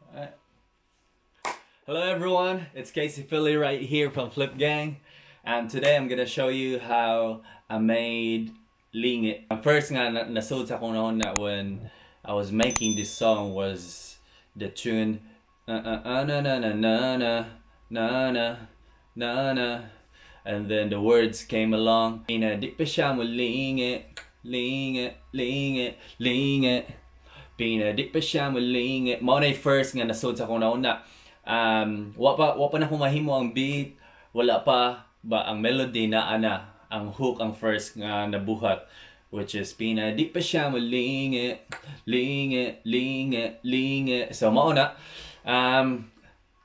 Alright. Hello everyone, it's Casey Philly right here from FlipGang, and today I'm gonna show you how I made Lingi. First nga nasud sa akong noon na when I was making this song was the tune na na na na na na na na na, and then the words came along. Di pa siya mo lingi, lingi, lingi, lingi. Di pa siya mo lingi. Mao na first nga nasud sa akong nauna. Wa pa na humahimo ang beat, wala pa ba ang melody na ana, ang hook ang first nga nabuhat, which is di pa siya mo lingi, lingi, lingi, lingi. So mao na.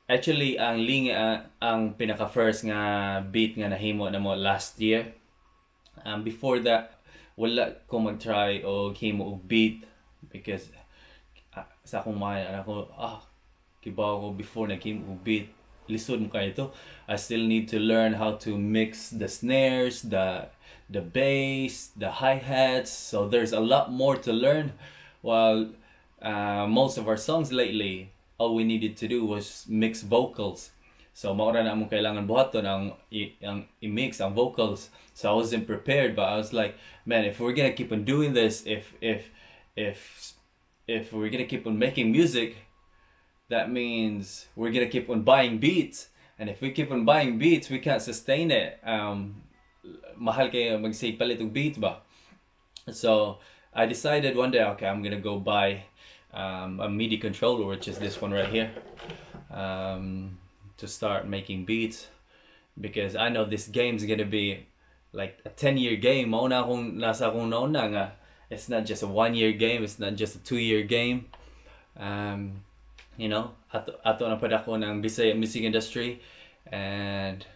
Actually ang lingi ang pinaka first nga beat nga nahimo na mo last year. Before that wala ko mag-try o himo og beat because sa akong mind ako kibaw ko before naghimo og beat, lisod mo kaya ito. I still need to learn how to mix the snares, the bass, the hi-hats, so there's a lot more to learn. While most of our songs lately, all we needed to do was mix vocals. So maura na among kailangan buhaton ang i-mix ang vocals. So I wasn't prepared, but I was like, man, if we're gonna keep on doing this, if we're gonna keep on making music, that means we're gonna keep on buying beats, and if we keep on buying beats, we can't sustain it. Mahal kayo mag-save palit og beats ba? So I decided one day, okay, I'm gonna go buy a MIDI controller, which is this one right here, to start making beats, because I know this game's gonna be like a 10-year game. Mauna akong nasa akong nauna nga, it's not just a 1-year game, it's not just a 2-year game. You know, ato na pada ko ng Bisaya music industry, and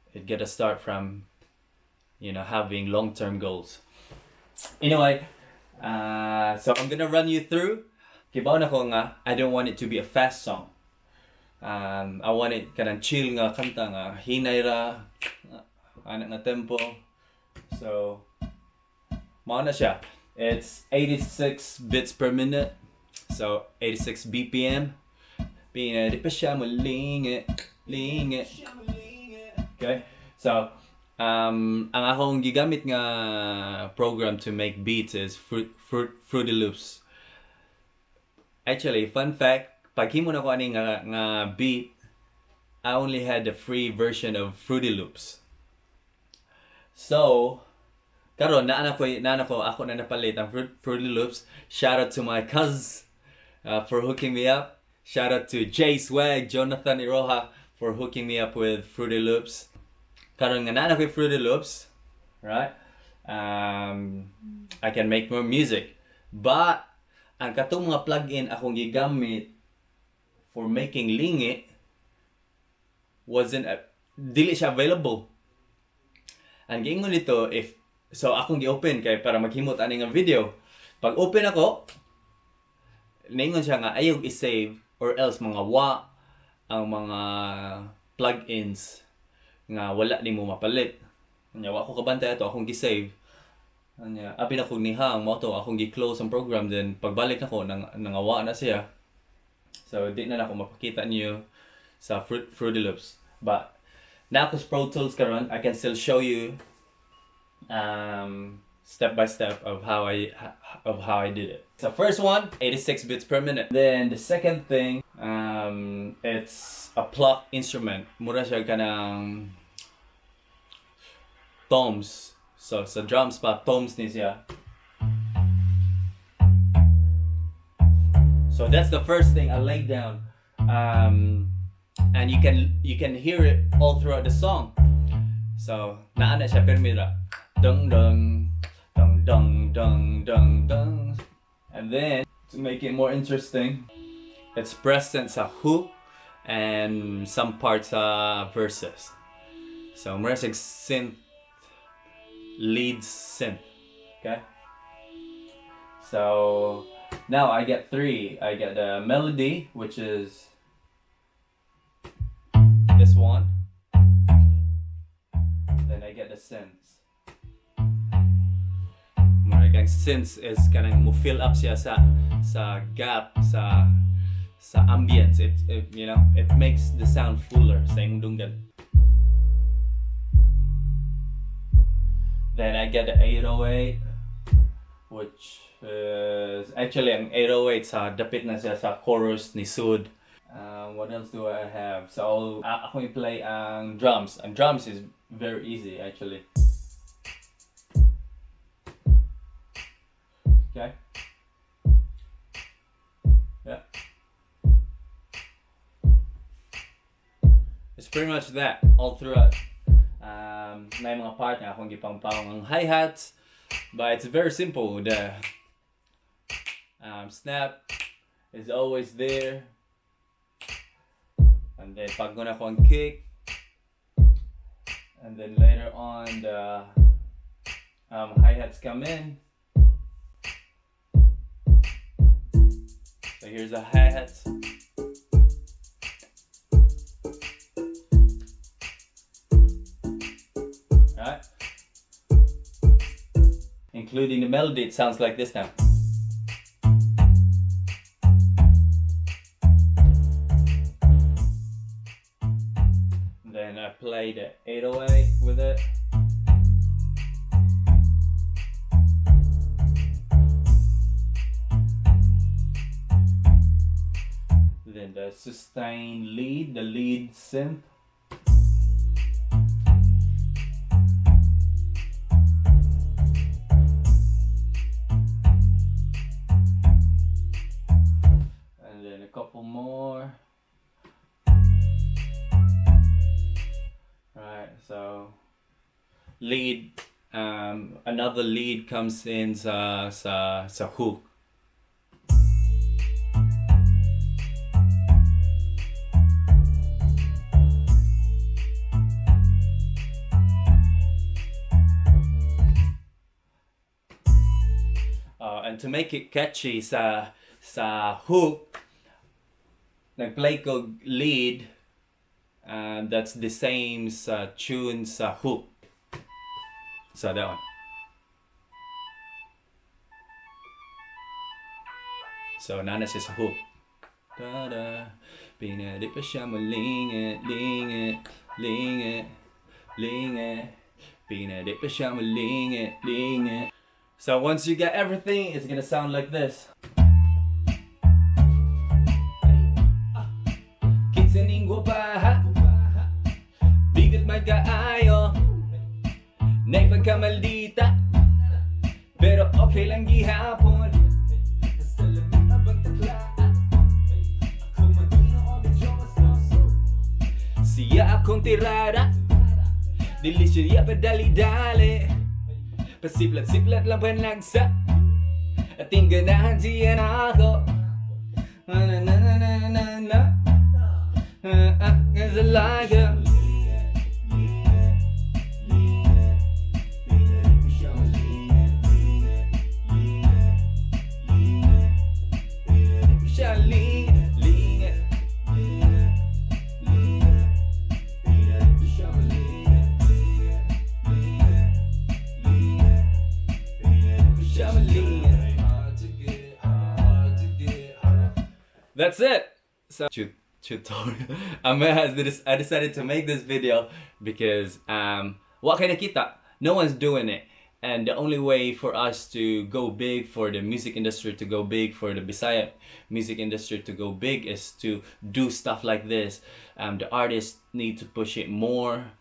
it get a start from, you know, having long-term goals. Anyway, so I'm gonna run you through. Kibaw na ko nga, I don't want it to be a fast song. I want it kanang chill nga kanta nga, hinay ra, anak nga tempo. So, mao na siya. It's 86 beats per minute, so 86 BPM. Di pa siya mo lingi, lingi. Okay, so ang akong gigamit nga program to make beats is Fruity Loops. Actually, fun fact, pag himo na ko ani nga beat, I only had the free version of Fruity Loops. So karon na ako ako na napalit ang Fruity Loops. Shout out to my cuz for hooking me up. Shout out to Jay Swag, Jonathan Iroha for hooking me up with Fruity Loops. Karon nga na ko Fruity Loops, right? I can make more music. But ang katong mga plugin akong gigamit for making lingi wasn't dili siya available. Ang giingon nito, if so akong gi-open kay para maghimot ani nga video. Pag open ako, ningon siya nga ayog i-save or else mga ang mga plugins nga wala nimo mapalit. Nya wa ko kabantay ato akong gi-save. Nya abi na ko nihang mo to akong gi-close ang program, then pagbalik nako nangawa na siya. So di na ako mapakita niyo sa Fruity Loops. But na ako sa Pro Tools karon, I can still show you step by step of how I did it. So first one, 86 bits per minute. Then the second thing, it's a pluck instrument. Mura siya kanang toms. So sa drums pa toms ni siya. So that's the first thing I laid down, and you can hear it all throughout the song. So naana siya permira. Dung dung dung dung dung dung dung. And then to make it more interesting, it's present sa hook and some parts verses. So more like synth, lead synth. Okay. So now I get 3. I get the melody, which is this one. Then I get the synths. Synths is kanang mo fill up siya sa gap sa sa ambience. It you know, it makes the sound fuller sa imong dunggan. Then I get the 808, which is actually ang 808 sa dapit na siya sa chorus ni Sud. What else do I have? So ako i-play ang drums. Ang drums is very easy actually. Okay. Yeah. It's pretty much that all throughout. May mga part nga akong gipangpawang ang hi-hats, but it's very simple. The snap is always there, and then pag guna ko ang kick, and then later on the hi-hats come in. So here's the hi-hats. Right? Including the melody, it sounds like this now. Then I play the 808 with it. Then the sustain lead, the lead synth. Couple more. Right, so lead, another lead comes in sa hook. And to make it catchy sa hook, nag-play ko lead, and that's the same sa tune sa hook. So that one. So nana siya sa hook. Da-da, pinadi pa siya mo lingit, lingit, lingit, lingit, pinadi pa siya mo lingit, lingit. So once you get everything, it's gonna sound like this. Sininggo pa ha, bigat magkaayo, nay pagkamaldita, pero okay lang gihapon. Sa lamig abang taklaan, ako magino o medyo mas noso. Siya akong tirada, dili siya padali-dali, pasiplat-siplat lang panagsa, ating ganahan siya na ako. Na-na-na-na-na-na. Is it like a That's it. So tutorial. I decided to make this video because what kind of kita? No one's doing it, and the only way for us to go big, for the music industry to go big, for the Bisaya music industry to go big, is to do stuff like this. The artists need to push it more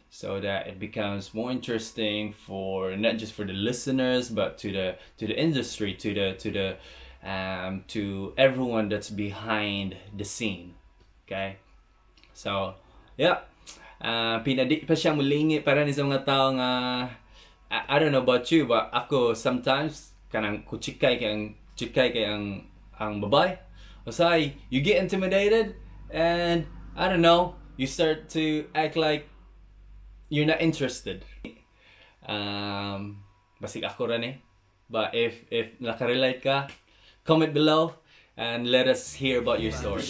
so that it becomes more interesting for not just for the listeners, but to the industry, to everyone that's behind the scene. Okay, so yeah, pinadi pa siya mulingi para ni sa mga tao nga I don't know about you, but ako sometimes kanang kuchikay kay ang babay, usay you get intimidated, and I don't know, you start to act like you're not interested. Basig ako rin eh, but if nakarelate ka, comment below and let us hear about your story.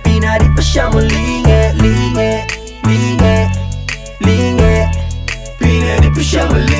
Pinadi pa siya mo linge, linge, linge, linge. Pinadi pa siya mo linge.